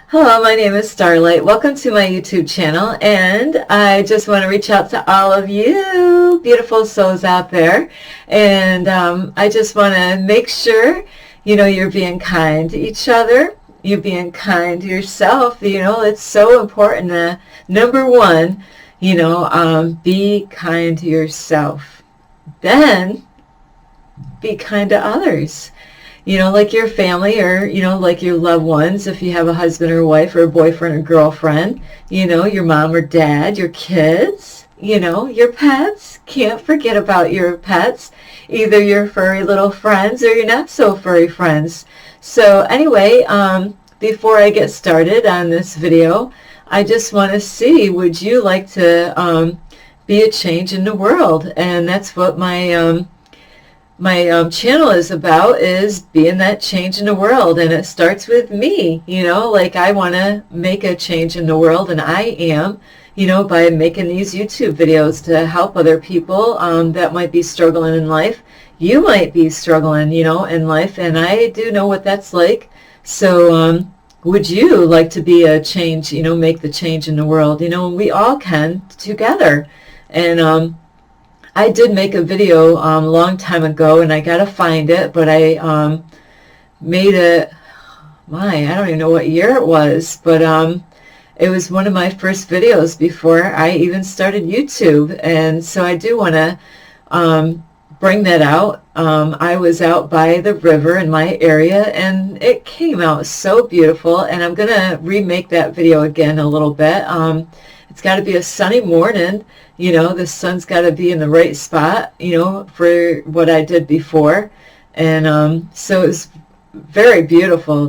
Hello, my name is Starlight. Welcome to my YouTube channel, and I just want to reach out to all of you beautiful souls out there, and I just want to make sure, you're being kind to each other, you're being kind to yourself. It's so important. Number one, be kind to yourself. Then be kind to others. Like your family, or, like your loved ones, if you have a husband or wife or a boyfriend or girlfriend, your mom or dad, your kids, your pets. Can't forget about your pets, either your furry little friends or your not so furry friends. So anyway, before I get started on this video, I just want to see, would you like to be a change in the world? And that's what my channel is about, is being that change in the world. And it starts with me, like I want to make a change in the world, and I am, by making these YouTube videos to help other people that might be struggling in life. You might be struggling, in life, and I do know what that's like. So would you like to be a change, make the change in the world? We all can together. And I did make a video a long time ago, and I gotta find it, but I made it, I don't even know what year it was, but it was one of my first videos before I even started YouTube. And so I do want to bring that out. I was out by the river in my area, and it came out so beautiful, and I'm gonna remake that video again a little bit. It's got to be a sunny morning, the sun's got to be in the right spot, for what I did before. And so it was very beautiful,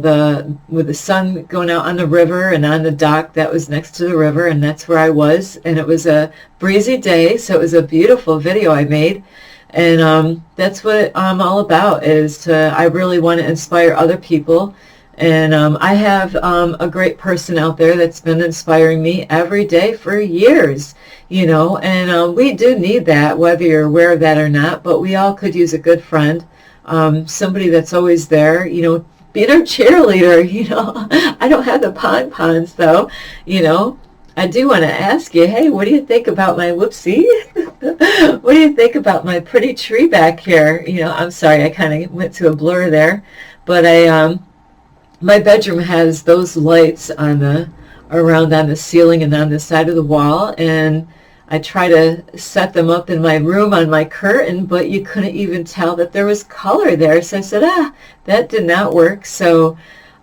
with the sun going out on the river and on the dock that was next to the river, and that's where I was. And it was a breezy day, so it was a beautiful video I made. And that's what I'm all about, I really want to inspire other people. And I have a great person out there that's been inspiring me every day for years, and we do need that, whether you're aware of that or not. But we all could use a good friend, somebody that's always there, being our cheerleader. I don't have the pon-pons, though. I do want to ask you, hey, what do you think about my whoopsie? What do you think about my pretty tree back here? I'm sorry, I kind of went to a blur there, but my bedroom has those lights around on the ceiling and on the side of the wall, and I try to set them up in my room on my curtain, but you couldn't even tell that there was color there. So I said, that did not work. So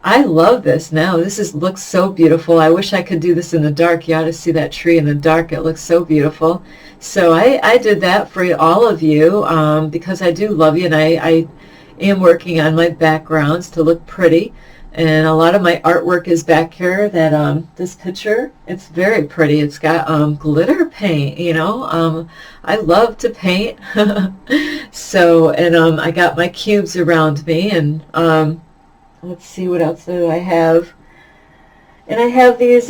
I love this now. Looks so beautiful. I wish I could do this in the dark. You ought to see that tree in the dark. It looks so beautiful. So I did that for all of you, because I do love you, and I am working on my backgrounds to look pretty. And a lot of my artwork is back here. This picture, it's very pretty. It's got glitter paint, I love to paint. So, and I got my cubes around me, and let's see, what else do I have? And I have these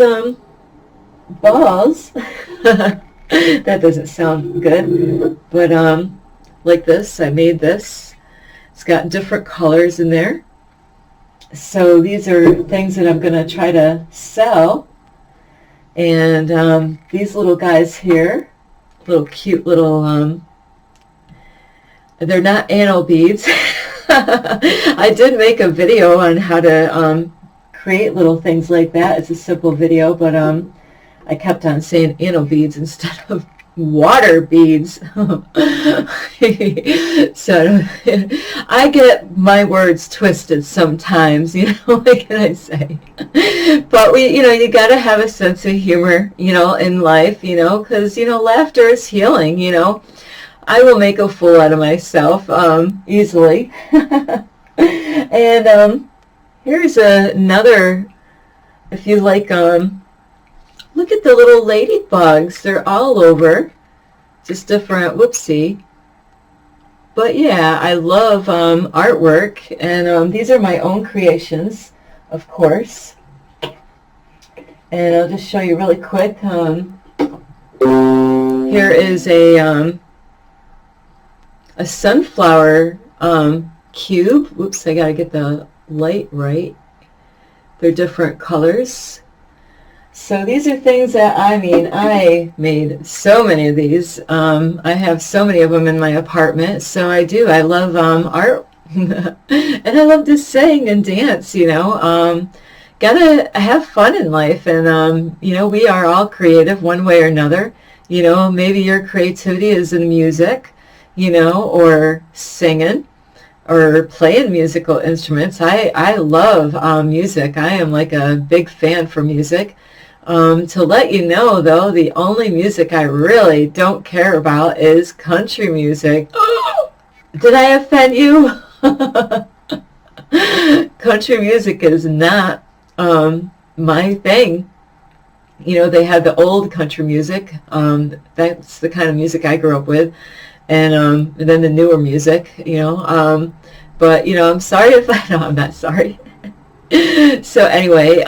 balls. That doesn't sound good, but like this, I made this. It's got different colors in there. So these are things that I'm going to try to sell. And these little guys here, little cute little, they're not anal beads. I did make a video on how to create little things like that. It's a simple video, but I kept on saying anal beads instead of water beads. So I get my words twisted sometimes, what can I say? But you got to have a sense of humor, in life, because, laughter is healing, I will make a fool out of myself easily. And here's another, if you like, look at the little ladybugs. They're all over. Just different, whoopsie. But yeah, I love artwork. And these are my own creations, of course. And I'll just show you really quick. Here is a sunflower cube. Whoops, I got to get the light right. They're different colors. So these are things that, I mean, I made so many of these. I have so many of them in my apartment. So I do. I love art. And I love to sing and dance, you know. Gotta have fun in life. And, you know, we are all creative one way or another. You know, maybe your creativity is in music, you know, or singing, or playing musical instruments. I love music. I am like a big fan for music. To let you know, though, the only music I really don't care about is country music. Did I offend you? Country music is not my thing. You know, they had the old country music. That's the kind of music I grew up with. And then the newer music, you know. But, you know, I'm sorry if I... No, I'm not sorry. So anyway,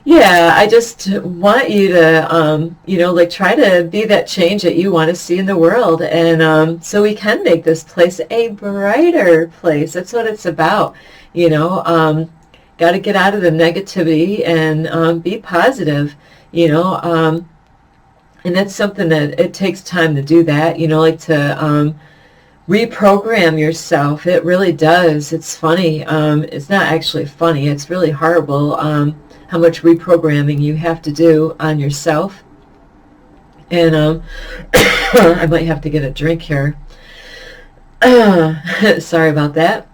yeah, I just want you to, you know, like try to be that change that you want to see in the world. And so we can make this place a brighter place. That's what it's about, you know. Got to get out of the negativity and be positive, you know. And that's something that it takes time to do that, you know, like to reprogram yourself. It really does. It's funny. It's not actually funny. It's really horrible how much reprogramming you have to do on yourself. And I might have to get a drink here. Sorry about that.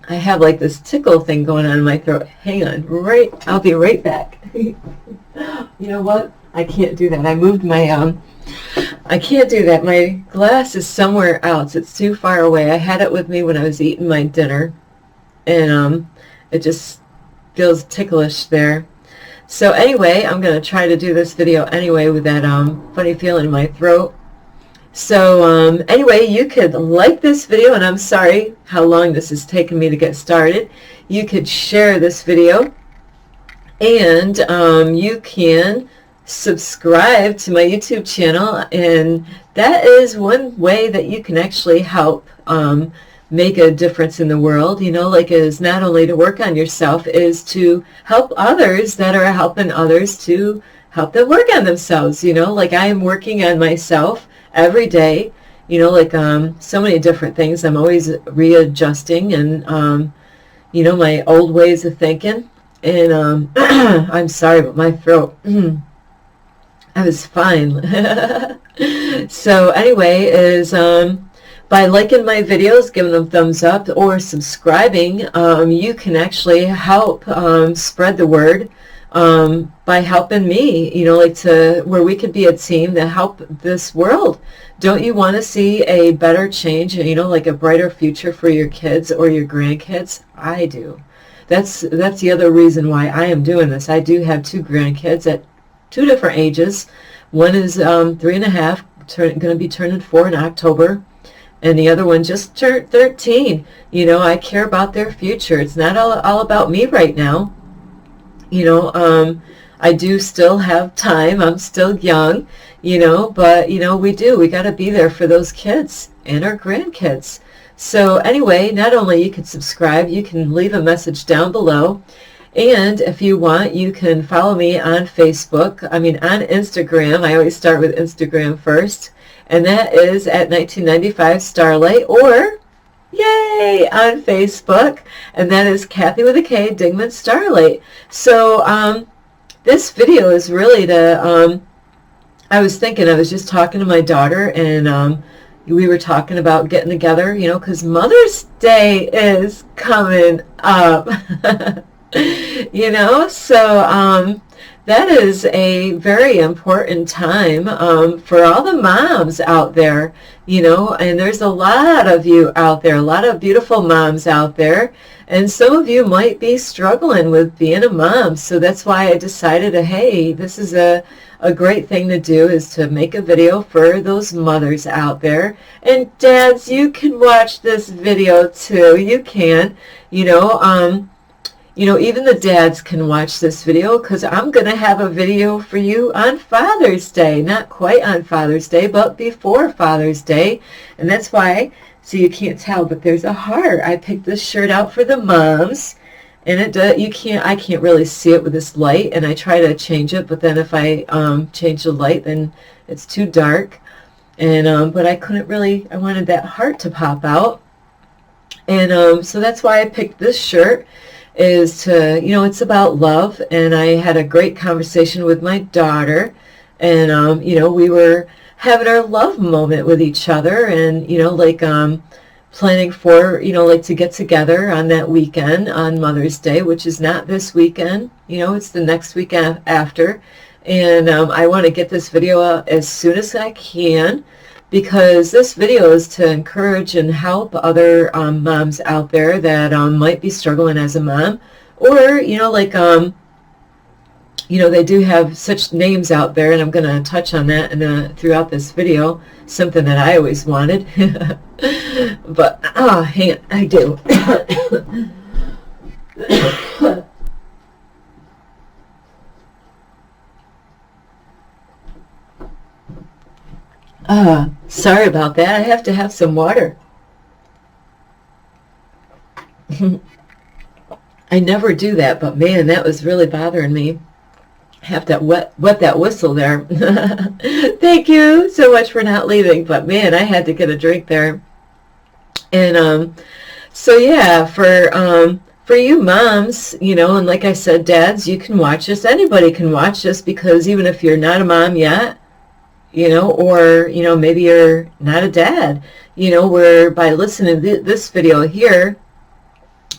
I have like this tickle thing going on in my throat. Hang on, I'll be right back. You know what? I can't do that. I moved my, I can't do that. My glass is somewhere else. It's too far away. I had it with me when I was eating my dinner. And it just feels ticklish there. So anyway, I'm going to try to do this video anyway with that funny feeling in my throat. So anyway, you could like this video, and I'm sorry how long this has taken me to get started. You could share this video, and you can subscribe to my YouTube channel, and that is one way that you can actually help make a difference in the world. You know, like, is not only to work on yourself, is to help others that are helping others to help them work on themselves. You know, like I am working on myself every day, you know, like so many different things. I'm always readjusting and you know, my old ways of thinking. And I'm sorry about my throat. I was fine. So anyway, is by liking my videos, giving them thumbs up, or subscribing, you can actually help spread the word by helping me, you know, like to where we could be a team to help this world. Don't you want to see a better change, you know, like a brighter future for your kids or your grandkids? I do. That's the other reason why I am doing this. I do have 2 grandkids at 2 different ages. One is 3.5, going to be turning 4 in October, and the other one just turned 13. You know, I care about their future. It's not all about me right now. You know, I do still have time. I'm still young, you know, but, you know, we got to be there for those kids and our grandkids. So anyway, not only you can subscribe, you can leave a message down below. And if you want, you can follow me on Facebook. I mean, on Instagram. I always start with Instagram first. And that is at 1995 Starlight, or yay, on Facebook. And that is Kathy with a K, Dingman Starlight. So this video is really to, I was just talking to my daughter, and we were talking about getting together, you know, because Mother's Day is coming up. You know, so that is a very important time for all the moms out there, you know, and there's a lot of you out there, a lot of beautiful moms out there, and some of you might be struggling with being a mom. So that's why I decided to, hey, this is a great thing to do, is to make a video for those mothers out there. And dads, you can watch this video too. You can, you know, even the dads can watch this video, because I'm going to have a video for you on Father's Day. Not quite on Father's Day, but before Father's Day. And that's why, so you can't tell, but there's a heart. I picked this shirt out for the moms. And it does, I can't really see it with this light, and I try to change it, but then if I change the light, then it's too dark. And but I couldn't really, I wanted that heart to pop out. And so that's why I picked this shirt, is to, it's about love. And I had a great conversation with my daughter, and we were having our love moment with each other, and planning for, like to get together on that weekend on Mother's Day, which is not this weekend, it's the next week after. And I want to get this video out as soon as I can, because this video is to encourage and help other moms out there that might be struggling as a mom, or, they do have such names out there, and I'm going to touch on that throughout this video, something that I always wanted. But, hang on, I do. Sorry about that. I have to have some water. I never do that, but man, that was really bothering me. Have to wet that whistle there. Thank you so much for not leaving, but man, I had to get a drink there. And so yeah, for you moms, and like I said, dads, you can watch this. Anybody can watch this, because even if you're not a mom yet, or maybe you're not a dad, where by listening to this video here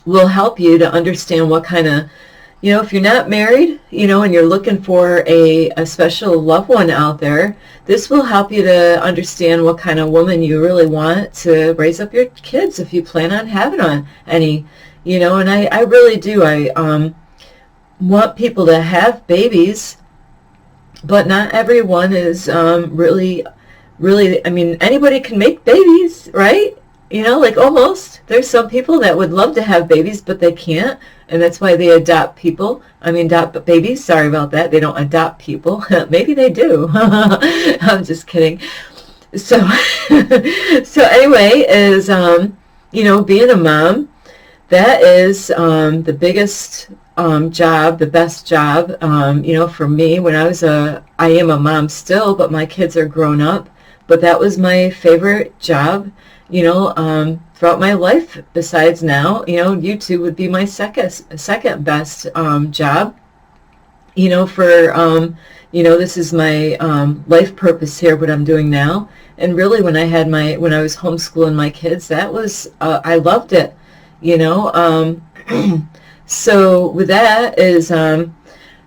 will help you to understand what kind of, if you're not married, and you're looking for a special loved one out there, this will help you to understand what kind of woman you really want to raise up your kids, if you plan on having any, and I really do. I want people to have babies, but not everyone is really, I mean, anybody can make babies, right? Almost. There's some people that would love to have babies, but they can't, and that's why they adopt people. Adopt babies. Sorry about that. They don't adopt people. Maybe they do. I'm just kidding. So, so anyway, is being a mom, that is the biggest job, the best job. For me, when I am a mom still, but my kids are grown up. But that was my favorite job. Throughout my life, besides now, YouTube would be my second best job. This is my life purpose here, what I'm doing now. And really, when I was homeschooling my kids, that was I loved it. So with that is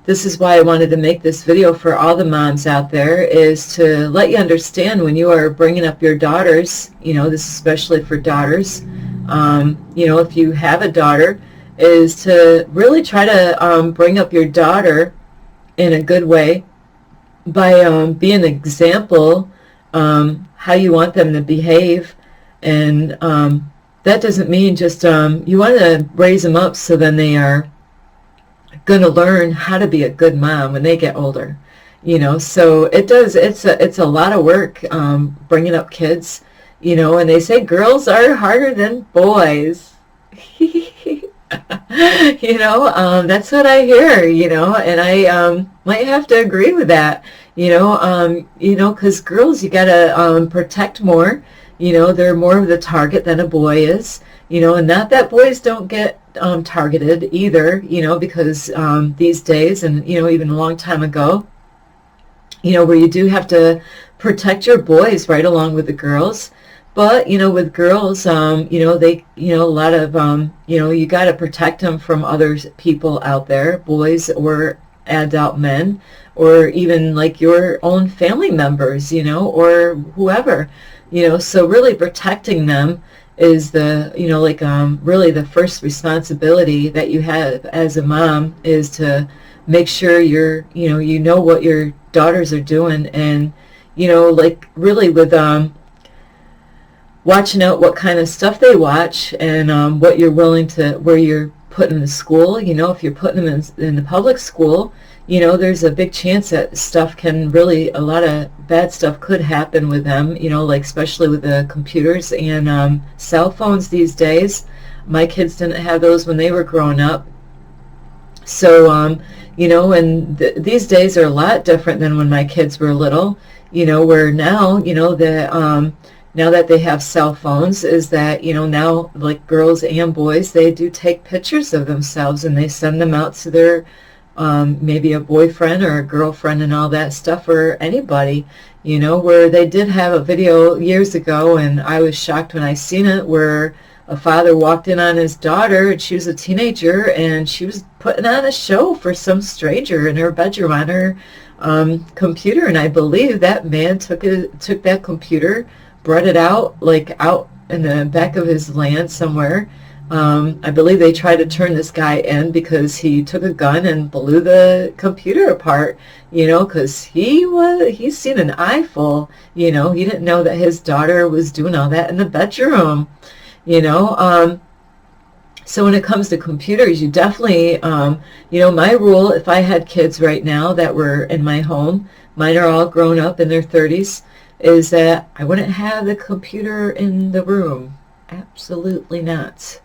this is why I wanted to make this video for all the moms out there, is to let you understand when you are bringing up your daughters, this is especially for daughters, if you have a daughter, is to really try to bring up your daughter in a good way by being an example, how you want them to behave. And that doesn't mean just, you want to raise them up so then they are going to learn how to be a good mom when they get older, so it's a lot of work, bringing up kids, and they say girls are harder than boys. That's what I hear, and I might have to agree with that, because girls, you got to protect more, they're more of the target than a boy is, and not that boys don't get targeted either, because these days, and even a long time ago, where you do have to protect your boys right along with the girls. But with girls, they, a lot of you got to protect them from other people out there, boys or adult men, or even like your own family members, or whoever, so really protecting them is the, really the first responsibility that you have as a mom, is to make sure you're, you know what your daughters are doing, and, really with watching out what kind of stuff they watch, and what you're willing to, where you're putting them in school. If you're putting them in the public school, there's a big chance that stuff can really, a lot of bad stuff could happen with them, especially with the computers and cell phones these days. My kids didn't have those when they were growing up, So, you know, and these days are a lot different than when my kids were little, you know, where now, you know, now that they have cell phones, is that, you know, now like girls and boys, they do take pictures of themselves and they send them out to their maybe a boyfriend or a girlfriend and all that stuff, or anybody, you know, where they did have a video years ago, and I was shocked when I seen it, where a father walked in on his daughter, and she was a teenager, and she was putting on a show for some stranger in her bedroom on her computer, and I believe that man took that computer, brought it out, like out in the back of his land somewhere. I believe they tried to turn this guy in because he took a gun and blew the computer apart, you know, because he's seen an eyeful, you know. He didn't know that his daughter was doing all that in the bedroom, you know. So when it comes to computers, you definitely, you know, my rule, if I had kids right now that were in my home, mine are all grown up in their 30s, is that I wouldn't have the computer in the room. Absolutely not.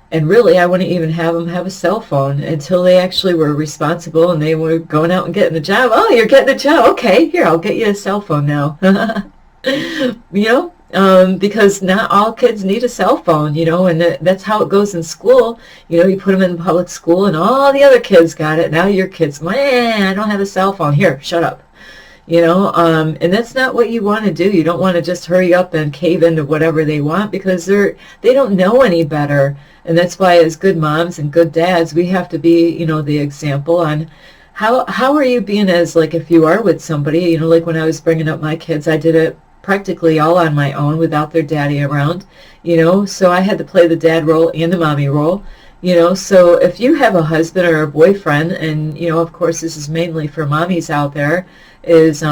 And really, I wouldn't even have them have a cell phone until they actually were responsible and they were going out and getting a job. Oh, you're getting a job. Okay, here, I'll get you a cell phone now. You know, because not all kids need a cell phone, you know, and that's how it goes in school. You know, you put them in public school and all the other kids got it. Now your kids, man, I don't have a cell phone. Here, shut up. You know, and that's not what you want to do. You don't want to just hurry up and cave into whatever they want, because they don't know any better. And that's why, as good moms and good dads, we have to be, you know, the example on how are you being as, like, if you are with somebody, you know, like when I was bringing up my kids, I did it practically all on my own without their daddy around, you know, so I had to play the dad role and the mommy role. You know, so if you have a husband or a boyfriend, and, you know, of course, this is mainly for mommies out there, is,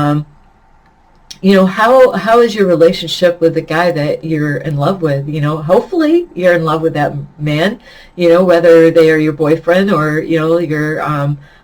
you know, how is your relationship with the guy that you're in love with? You know, hopefully you're in love with that man, you know, whether they are your boyfriend or, you know, your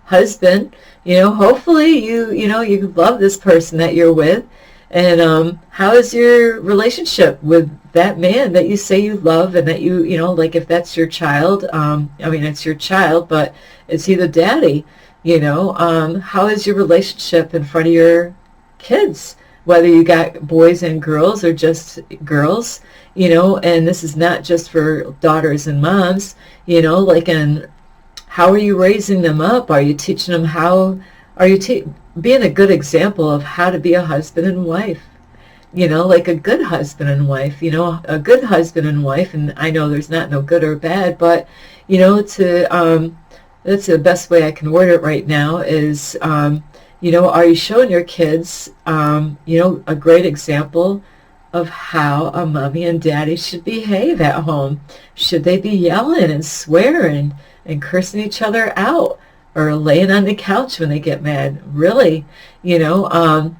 husband, you know, hopefully you know, you love this person that you're with. And how is your relationship with that man that you say you love, and that you know, like if that's your child, I mean, it's your child, but is he the daddy? You know, how is your relationship in front of your kids, whether you got boys and girls or just girls, you know, and this is not just for daughters and moms, you know, like, and how are you raising them up? Are you teaching them how, are you being a good example of how to be a husband and wife? You know, like a good husband and wife, you know, a good husband and wife, and I know there's not no good or bad, but, you know, that's the best way I can word it right now is, you know, are you showing your kids, you know, a great example of how a mommy and daddy should behave at home? Should they be yelling and swearing and cursing each other out, or laying on the couch when they get mad? Really, you know,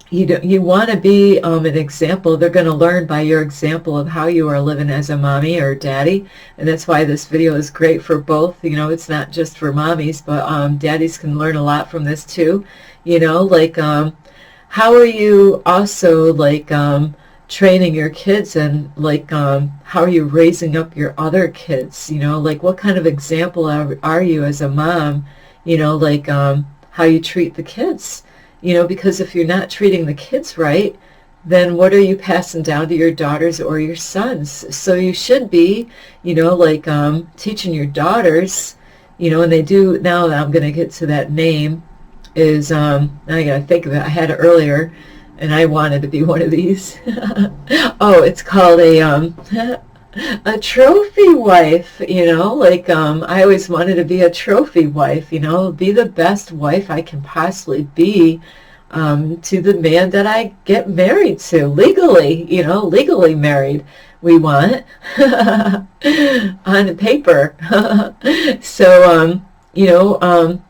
you want to be an example. They're going to learn by your example of how you are living as a mommy or daddy, and that's why this video is great for both. You know, it's not just for mommies, but daddies can learn a lot from this too. You know, like how are you also, like, training your kids, and like how are you raising up your other kids? You know, like what kind of example are you as a mom? You know, like how you treat the kids. You know, because if you're not treating the kids right, then what are you passing down to your daughters or your sons? So you should be, you know, like teaching your daughters, you know, and they do, now that I'm going to get to that name, is, now I got to think of it, I had it earlier, and I wanted to be one of these. Oh, it's called a trophy wife, you know, like I always wanted to be a trophy wife, you know, be the best wife I can possibly be to the man that I get married to, legally, you know, legally married, we want, on paper. So, you know,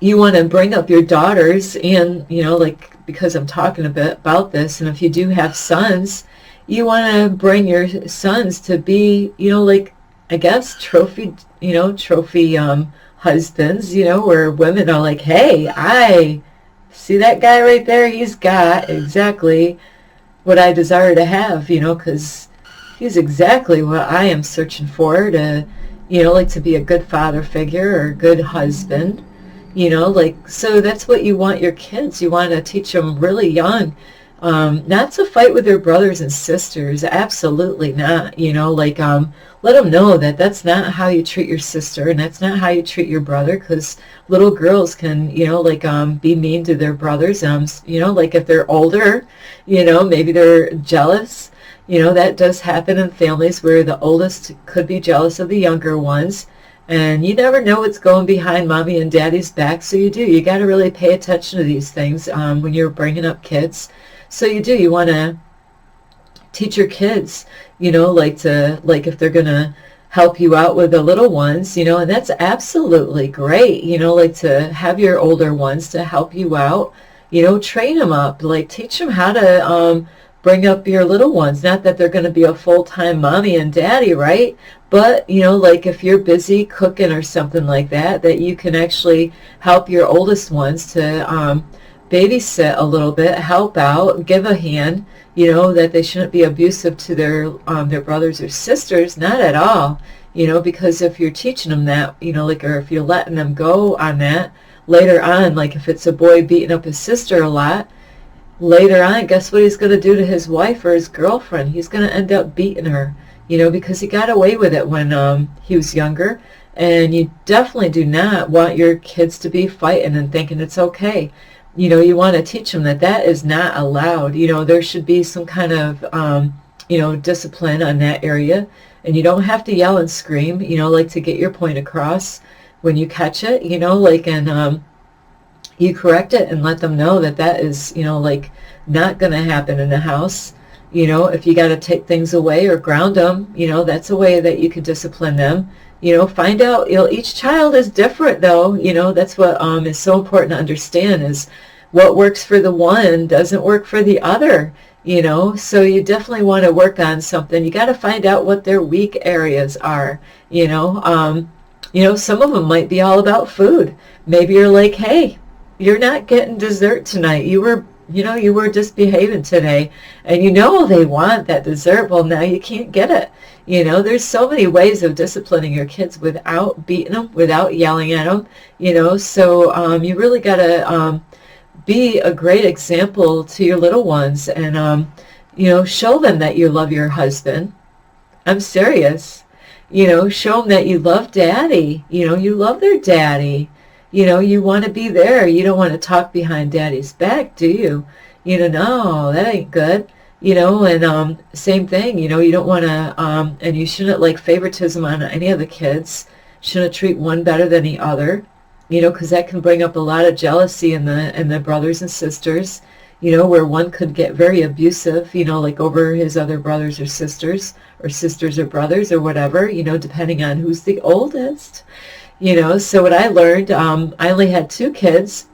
you want to bring up your daughters, and, you know, like, because I'm talking a bit about this, and if you do have sons, you want to bring your sons to be, you know, like, I guess, trophy, you know, trophy husbands, you know, where women are like, hey, I see that guy right there, he's got exactly what I desire to have, you know, because he's exactly what I am searching for to, you know, like to be a good father figure or a good husband, you know, like, so that's what you want your kids. You want to teach them really young, not to fight with their brothers and sisters. Absolutely not. You know, like, let them know that that's not how you treat your sister and that's not how you treat your brother, because little girls can, you know, like, be mean to their brothers. You know, like if they're older, you know, maybe they're jealous. You know, that does happen in families where the oldest could be jealous of the younger ones. And you never know what's going behind mommy and daddy's back, so you do. You got to really pay attention to these things when you're bringing up kids. So you do. You want to teach your kids, you know, like to, like if they're going to help you out with the little ones, you know, and that's absolutely great, you know, like to have your older ones to help you out, you know, train them up, like teach them how to bring up your little ones. Not that they're going to be a full-time mommy and daddy, right? But, you know, like if you're busy cooking or something like that, that you can actually help your oldest ones to babysit a little bit, help out, give a hand, you know, that they shouldn't be abusive to their brothers or sisters, not at all, you know, because if you're teaching them that, you know, like, or if you're letting them go on that, later on, like if it's a boy beating up his sister a lot, later on, guess what he's going to do to his wife or his girlfriend? He's going to end up beating her, you know, because he got away with it when he was younger. And you definitely do not want your kids to be fighting and thinking it's okay. You know, you want to teach them that that is not allowed. You know, there should be some kind of, you know, discipline on that area. And you don't have to yell and scream, you know, like to get your point across when you catch it, you know, like, and you correct it and let them know that that is, you know, like not going to happen in the house. You know, if you got to take things away or ground them, you know, that's a way that you can discipline them. You know, find out, you know, each child is different though. You know, that's what is so important to understand, is what works for the one doesn't work for the other, you know. So you definitely want to work on something. You got to find out what their weak areas are, you know. You know, some of them might be all about food. Maybe you're like, hey, you're not getting dessert tonight. You were, you know, you were just behaving today, and you know they want that dessert. Well, now you can't get it. You know, there's so many ways of disciplining your kids without beating them, without yelling at them, you know. So you really got to be a great example to your little ones, and, you know, show them that you love your husband. I'm serious. You know, show them that you love daddy. You know, you love their daddy. You know, you want to be there. You don't want to talk behind daddy's back, do you? You know, no, that ain't good. You know, and same thing, you know, you don't want to, and you shouldn't like favoritism on any of the kids. Shouldn't treat one better than the other, you know, because that can bring up a lot of jealousy in the brothers and sisters, you know, where one could get very abusive, you know, like over his other brothers or sisters or brothers or whatever, you know, depending on who's the oldest. You know, so what I learned, I only had 2 kids,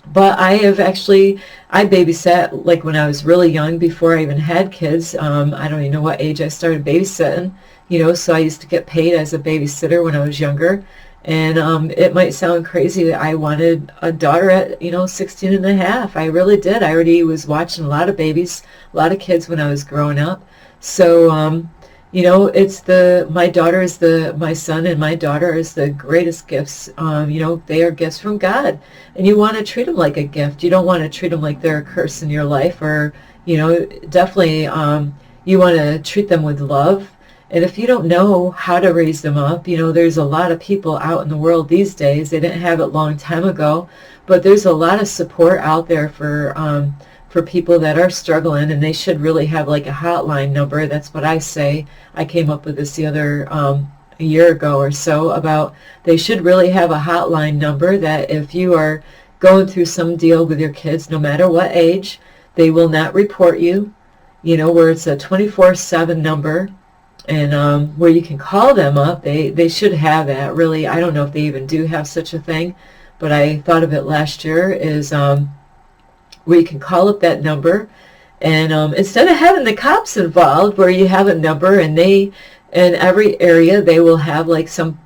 but I babysat like when I was really young, before I even had kids. I don't even know what age I started babysitting, you know, so I used to get paid as a babysitter when I was younger. And it might sound crazy that I wanted a daughter at, you know, 16 and a half. I really did. I already was watching a lot of babies, a lot of kids when I was growing up. So, you know, it's my son and my daughter is the greatest gifts. You know, they are gifts from God, and you want to treat them like a gift. You don't want to treat them like they're a curse in your life, or, you know, definitely you want to treat them with love. And if you don't know how to raise them up, you know, there's a lot of people out in the world these days. They didn't have it a long time ago, but there's a lot of support out there for people that are struggling, and they should really have like a hotline number. That's what I say. I came up with this the other a year ago or so, about they should really have a hotline number that if you are going through some deal with your kids, no matter what age, they will not report you, you know, where it's a 24/7 number, and where you can call them up. They should have that, really. I don't know if they even do have such a thing, but I thought of it last year, is where you can call up that number, and instead of having the cops involved, where you have a number, and in every area they will have like some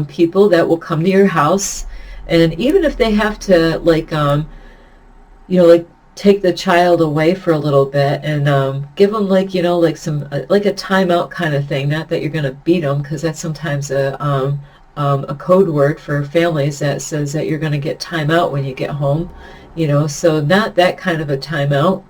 people that will come to your house, and even if they have to like you know, like take the child away for a little bit and give them like, you know, like some like a timeout kind of thing. Not that you're going to beat them, because that's sometimes a code word for families that says that you're going to get timeout when you get home, you know. So not that kind of a timeout,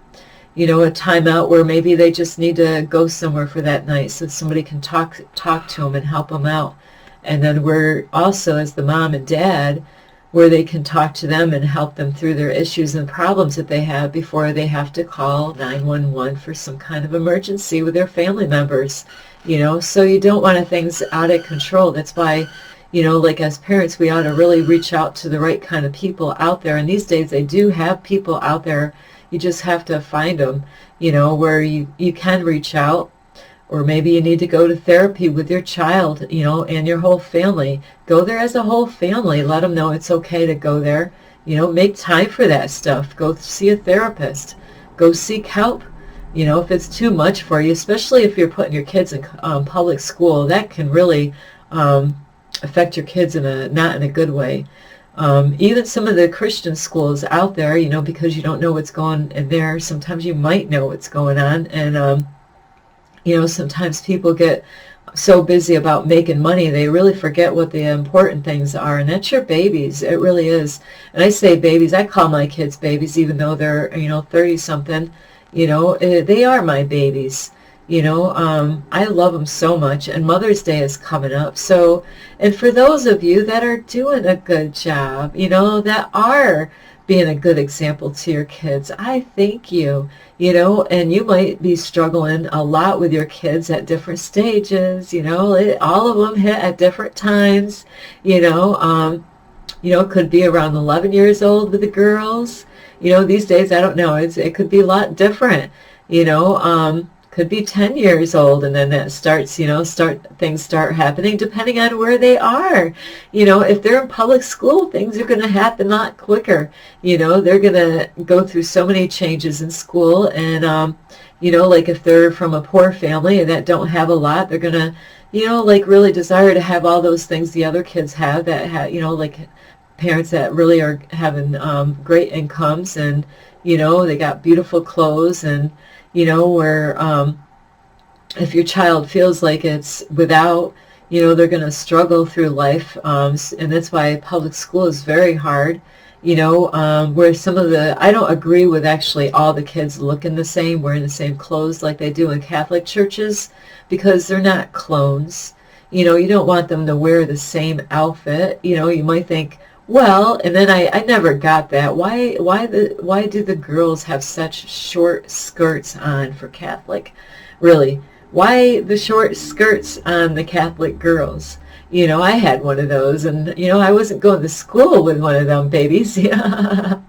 you know, a timeout where maybe they just need to go somewhere for that night so somebody can talk to them and help them out. And then we're also, as the mom and dad, where they can talk to them and help them through their issues and problems that they have before they have to call 911 for some kind of emergency with their family members, you know. So you don't want things out of control. That's why, you know, like as parents, we ought to really reach out to the right kind of people out there. And these days they do have people out there. You just have to find them, you know, where you can reach out. Or maybe you need to go to therapy with your child, you know, and your whole family. Go there as a whole family. Let them know it's okay to go there. You know, make time for that stuff. Go see a therapist. Go seek help. You know, if it's too much for you, especially if you're putting your kids in public school, that can really affect your kids not in a good way. Even some of the Christian schools out there, you know, because you don't know what's going in there, sometimes you might know what's going on. And, you know, sometimes people get so busy about making money, they really forget what the important things are, and that's your babies. It really is. And I say babies, I call my kids babies, even though they're, you know, 30-something. You know, they are my babies. You know, I love them so much, and Mother's Day is coming up. So, and for those of you that are doing a good job, you know, that are being a good example to your kids, I thank you. You know, and you might be struggling a lot with your kids at different stages. You know, all of them hit at different times. You know, it could be around 11 years old with the girls. You know, these days, I don't know, it could be a lot different. You know, could be 10 years old, and then that starts, you know, things start happening depending on where they are. You know, if they're in public school, things are going to happen a lot quicker. You know, they're going to go through so many changes in school, and you know, like if they're from a poor family and that don't have a lot, they're going to, you know, like really desire to have all those things the other kids have, that have, you know, like parents that really are having great incomes, and you know, they got beautiful clothes, and you know, where if your child feels like it's without, you know, they're going to struggle through life, and that's why public school is very hard. You know, where some of I don't agree with actually all the kids looking the same, wearing the same clothes like they do in Catholic churches, because they're not clones. You know, you don't want them to wear the same outfit. You know, you might think, well, and then I never got that. Why do the girls have such short skirts on for Catholic? Really? Why the short skirts on the Catholic girls? You know, I had one of those, and you know, I wasn't going to school with one of them babies. Yeah.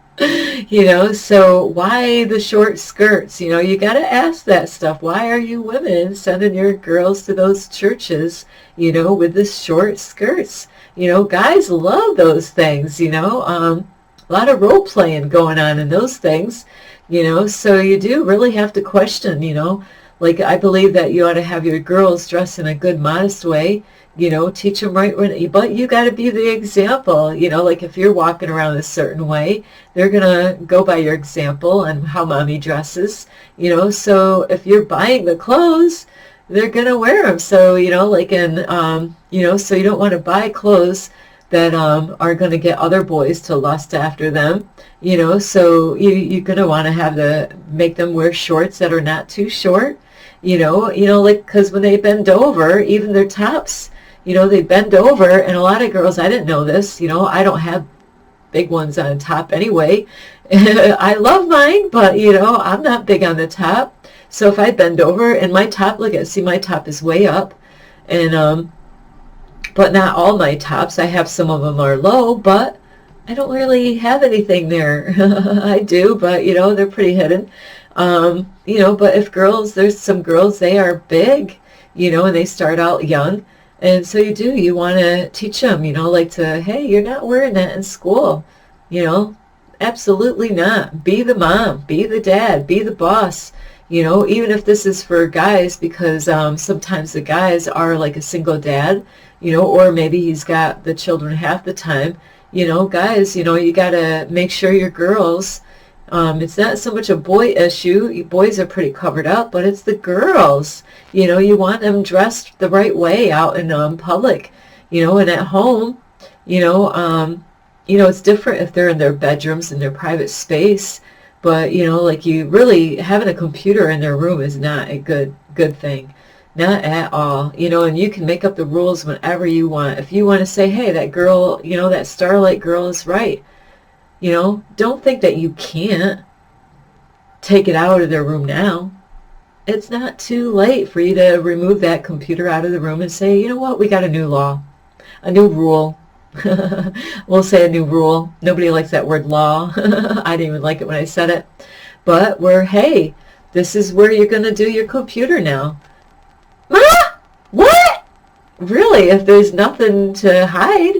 You know, so why the short skirts? You know, you got to ask that stuff. Why are you women sending your girls to those churches, you know, with the short skirts? You know, guys love those things, you know, a lot of role playing going on in those things, you know, so you do really have to question, you know, like I believe that you ought to have your girls dress in a good, modest way, you know, teach them right, but you got to be the example, you know, like if you're walking around a certain way, they're going to go by your example and how mommy dresses, you know, so if you're buying the clothes, they're going to wear them. So, you know, like in, you know, so you don't want to buy clothes that are going to get other boys to lust after them, you know, so you're going to want to make them wear shorts that are not too short, you know, like, because when they bend over, even their tops, you know, they bend over, and a lot of girls, I didn't know this, you know, I don't have big ones on top anyway. I love mine, but, you know, I'm not big on the top. So if I bend over and my top, look at, see, my top is way up, and but not all my tops. I have some of them are low, but I don't really have anything there. I do, but you know, they're pretty hidden. You know, but if girls, there's some girls, they are big, you know, and they start out young, and so you want to teach them, you know, like hey, you're not wearing that in school, you know, absolutely not. Be the mom, be the dad, be the boss. You know, even if this is for guys, because sometimes the guys are like a single dad, you know, or maybe he's got the children half the time. You know, guys, you know, you got to make sure your girls, It's not so much a boy issue. Boys are pretty covered up, but it's the girls. You know, you want them dressed the right way out in public, and at home. You know, it's different if they're in their bedrooms in their private space. But, like you really having a computer in their room is not a good thing. Not at all. And you can make up the rules whenever you want. If you want to say, hey, that girl, that Starlight girl is right. Don't think that you can't take it out of their room now. It's not too late for you to remove that computer out of the room and say, you know what, we got a new law, a new rule. We'll say a new rule. Nobody likes that word law. I didn't even like it when I said it. But hey, this is where you're going to do your computer now. Ah! What? Really? If there's nothing to hide,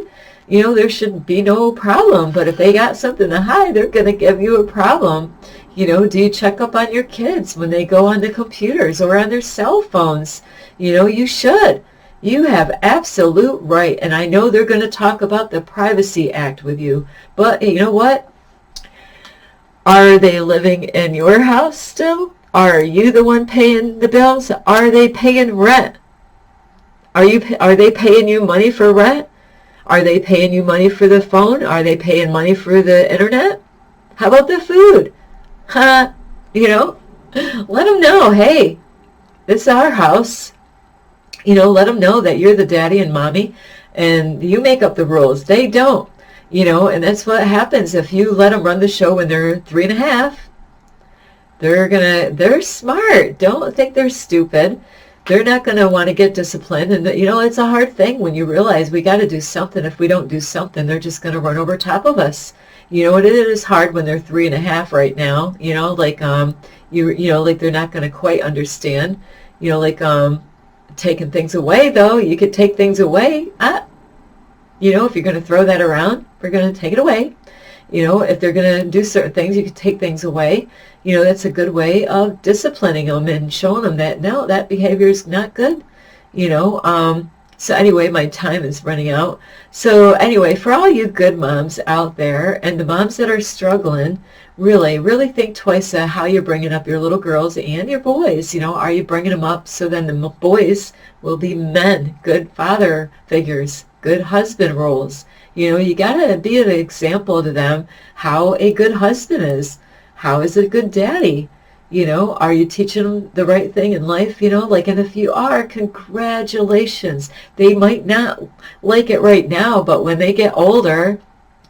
there should be no problem. But if they got something to hide, they're going to give you a problem. Do you check up on your kids when they go on the computers or on their cell phones? You should. You have absolute right. And I know they're going to talk about the Privacy Act with you. But you know what? Are they living in your house still? Are you the one paying the bills? Are they paying rent? Are they paying you money for rent? Are they paying you money for the phone? Are they paying money for the internet? How about the food? Let them know, hey, this is our house. Let them know that you're the daddy and mommy and you make up the rules. They don't, and that's what happens if you let them run the show when they're 3.5. They're smart. Don't think they're stupid. They're not going to want to get disciplined. And, it's a hard thing when you realize we got to do something. If we don't do something, they're just going to run over top of us. It is hard when they're 3.5 right now, like they're not going to quite understand, taking things away, though. You could take things away. If you're going to throw that around, we're going to take it away. If they're going to do certain things, you could take things away. That's a good way of disciplining them and showing them that, no, that behavior is not good. So anyway, my time is running out. So anyway, for all you good moms out there and the moms that are struggling, really think twice at how you're bringing up your little girls and your boys. Are you bringing them up so then the boys will be men, good father figures, good husband roles? You got to be an example to them how a good husband is. How is a good daddy? Are you teaching them the right thing in life? And if you are, congratulations. They might not like it right now, but when they get older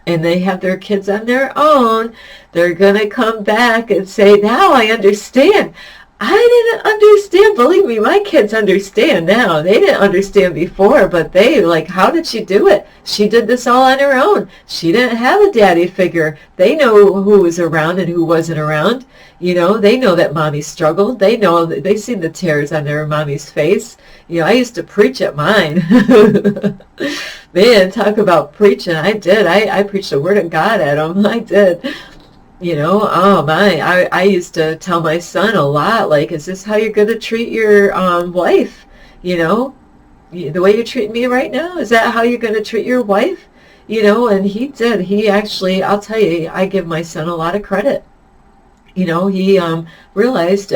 and they have their kids on their own, they're going to come back and say, now I understand. I didn't understand. Believe me, my kids understand now. They didn't understand before, but they how did she do it? She did this all on her own. She didn't have a daddy figure. They know who was around and who wasn't around. They know that mommy struggled. They know that they seen the tears on their mommy's face. I used to preach at mine. Man, talk about preaching. I did. I preached the word of God at them. I did. Oh my, I used to tell my son a lot, is this how you're going to treat your wife? The way you're treating me right now, is that how you're going to treat your wife? And he did. He actually, I'll tell you, I give my son a lot of credit. He realized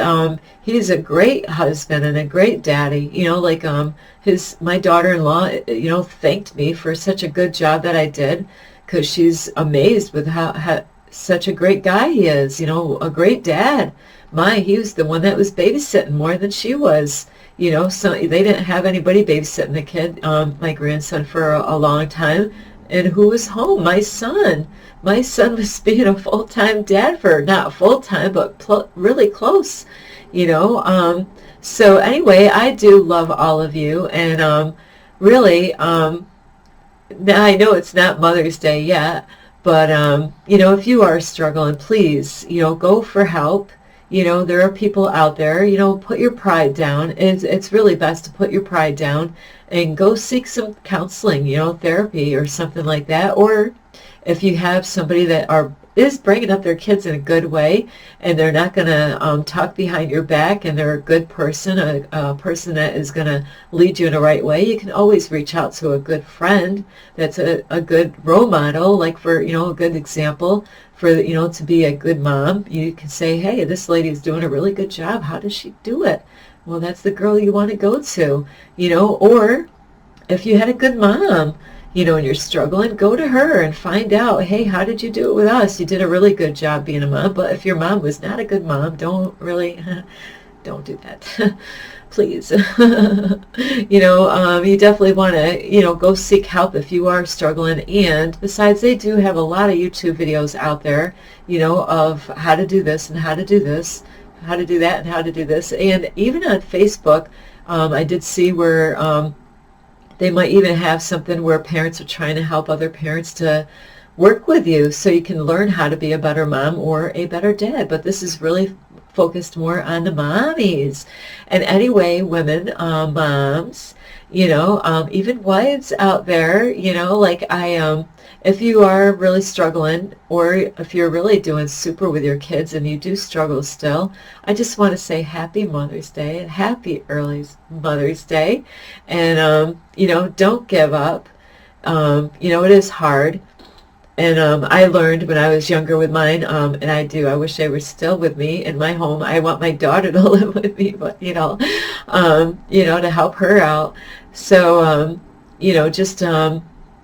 he's a great husband and a great daddy. My daughter-in-law, thanked me for such a good job that I did, because she's amazed with how such a great guy he is, a great dad. He was the one that was babysitting more than she was. So they didn't have anybody babysitting the kid, my grandson, for a long time. And who was home? My son. My son was being a full-time dad for, not full-time, but really close, So anyway, I do love all of you. And really, now I know it's not Mother's Day yet, but, if you are struggling, please, go for help. There are people out there, put your pride down. It's really best to put your pride down and go seek some counseling, therapy or something like that. Or, if you have somebody that is bringing up their kids in a good way, and they're not going to talk behind your back, and they're a good person, a person that is going to lead you in the right way, you can always reach out to a good friend that's a good role model, like for, a good example for, to be a good mom. You can say, hey, this lady is doing a really good job. How does she do it? Well, that's the girl you want to go to, or if you had a good mom, and you're struggling, go to her and find out, hey, how did you do it with us? You did a really good job being a mom. But if your mom was not a good mom, don't do that. Please. You definitely want to, go seek help if you are struggling. And besides, they do have a lot of YouTube videos out there, of how to do this and how to do this, how to do that and how to do this. And even on Facebook, I did see where they might even have something where parents are trying to help other parents to work with you so you can learn how to be a better mom or a better dad. But this is really focused more on the mommies. And anyway, women, moms, even wives out there, like if you are really struggling, or if you're really doing super with your kids and you do struggle still, I just want to say happy Mother's Day and happy early Mother's Day. And, don't give up. It is hard. And I learned when I was younger with mine, and I wish they were still with me in my home. I want my daughter to live with me, but, to help her out. So,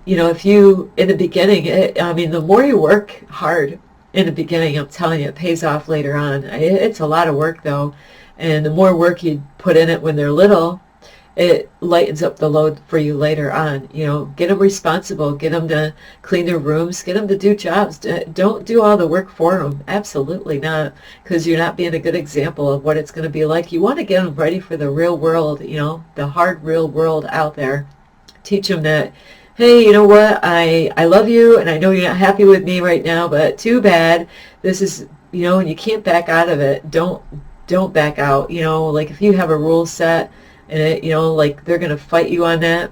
if you, in the beginning, the more you work hard in the beginning, I'm telling you, it pays off later on. It's a lot of work, though. And the more work you put in it when they're little, it lightens up the load for you later on. Get them responsible. Get them to clean their rooms. Get them to do jobs. Don't do all the work for them. Absolutely not, because you're not being a good example of what it's going to be like. You want to get them ready for the real world, the hard real world out there. Teach them that, hey, you know what, I love you, and I know you're not happy with me right now, but too bad. This is, and you can't back out of it. Don't back out. Like if you have a rule set, and it, like they're going to fight you on that,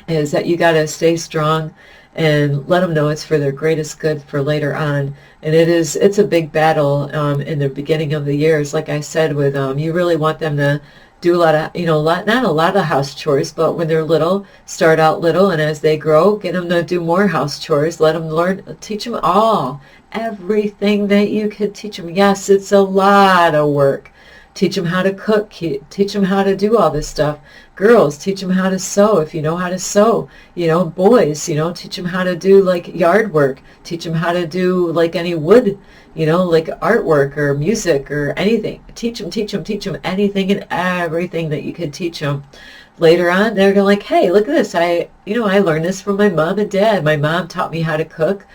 is that you got to stay strong and let them know it's for their greatest good for later on. And it's a big battle in the beginning of the years. Like I said, with you really want them to do a lot of, not a lot of house chores, but when they're little, start out little, and as they grow, get them to do more house chores. Let them learn, teach them everything that you could teach them. Yes, it's a lot of work. Teach them how to cook. Teach them how to do all this stuff. Girls, teach them how to sew if you know how to sew. Boys, teach them how to do like yard work. Teach them how to do like any wood, like artwork or music or anything. Teach them anything and everything that you could teach them. Later on, they're going like, hey, look at this. I learned this from my mom and dad. My mom taught me how to cook.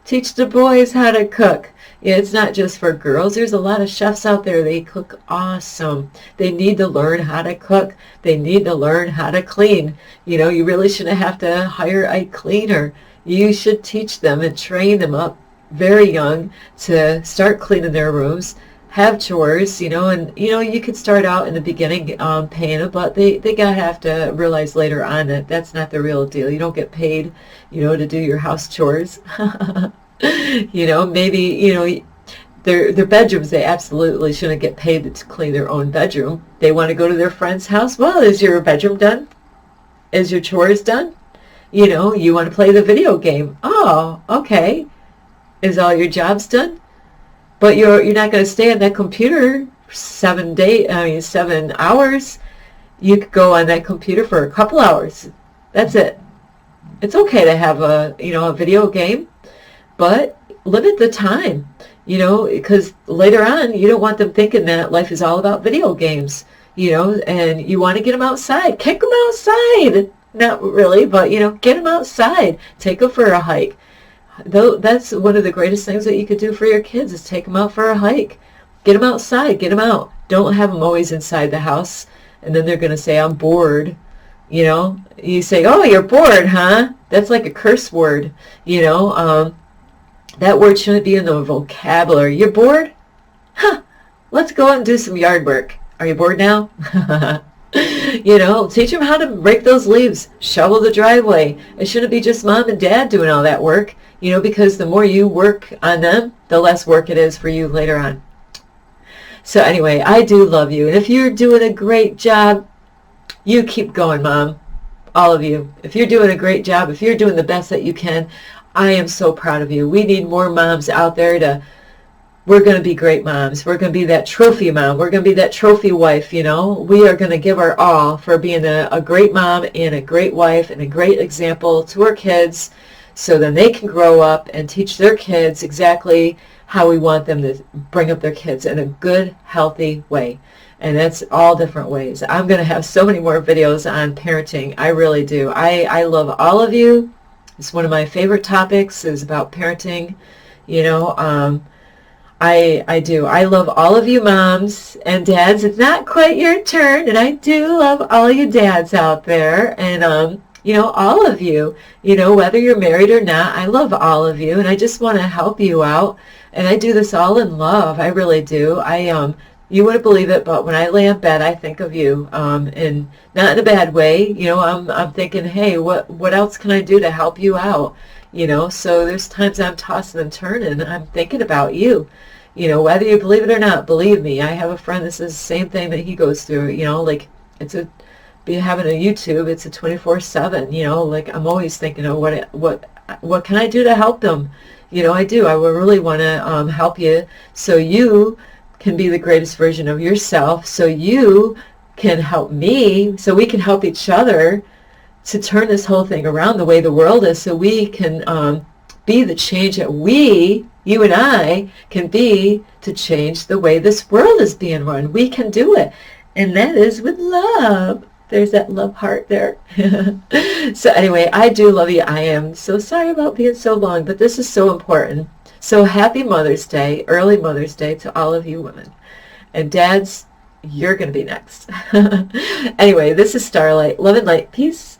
Teach the boys how to cook. It's not just for girls. There's a lot of chefs out there. They cook awesome. They need to learn how to cook. They need to learn how to clean. You really shouldn't have to hire a cleaner. You should teach them and train them up very young to start cleaning their rooms, have chores, and, you could start out in the beginning paying them, but they gotta have to realize later on that that's not the real deal. You don't get paid, to do your house chores. Maybe, their bedrooms, they absolutely shouldn't get paid to clean their own bedroom. They want to go to their friend's house. Well, is your bedroom done? Is your chores done? You want to play the video game. Oh, okay. Is all your jobs done? But you're not going to stay on that computer 7 hours. You could go on that computer for a couple hours. That's it. It's okay to have a video game, but limit the time, because later on you don't want them thinking that life is all about video games, and you want to get them outside. Kick them outside. Not really, but, get them outside. Take them for a hike. Though that's one of the greatest things that you could do for your kids is take them out for a hike. Get them outside. Get them out. Don't have them always inside the house, and then they're going to say, I'm bored. You say, oh, you're bored, huh? That's like a curse word, that word shouldn't be in the vocabulary. You're bored? Huh. Let's go out and do some yard work. Are you bored now? You know, teach them how to rake those leaves, shovel the driveway. It shouldn't be just mom and dad doing all that work, you know, because the more you work on them, the less work it is for you later on. So anyway, I do love you. And if you're doing a great job, you keep going, Mom. All of you. If you're doing a great job, if you're doing the best that you can, I am so proud of you. We need more moms out there we're going to be great moms. We're going to be that trophy mom. We're going to be that trophy wife, you know. We are going to give our all for being a great mom and a great wife and a great example to our kids, so then they can grow up and teach their kids exactly how we want them to bring up their kids in a good, healthy way. And that's all different ways. I'm going to have so many more videos on parenting. I really do. I love all of you. It's one of my favorite topics is about parenting. You know, I do. I love all of you moms and dads. It's not quite your turn, and I do love all you dads out there. And, you know, all of you, you know, whether you're married or not, I love all of you, and I just want to help you out. And I do this all in love. I really do. You wouldn't believe it, but when I lay in bed, I think of you, and not in a bad way. You know, I'm thinking, hey, what else can I do to help you out? You know, so there's times I'm tossing and turning. I'm thinking about you. You know, whether you believe it or not, believe me, I have a friend that says the same thing that he goes through. You know, like having a YouTube, it's a 24/7. You know, like I'm always thinking of what can I do to help them. You know, I do. I would really want to help you, so you can be the greatest version of yourself, so you can help me, so we can help each other to turn this whole thing around the way the world is, so we can be the change that you and I, can be to change the way this world is being run. We can do it, and that is with love. There's that love heart there. So anyway, I do love you. I am so sorry about being so long, but this is so important. So happy Mother's Day, early Mother's Day to all of you women. And dads, you're going to be next. Anyway, this is Starlight. Love and light. Peace.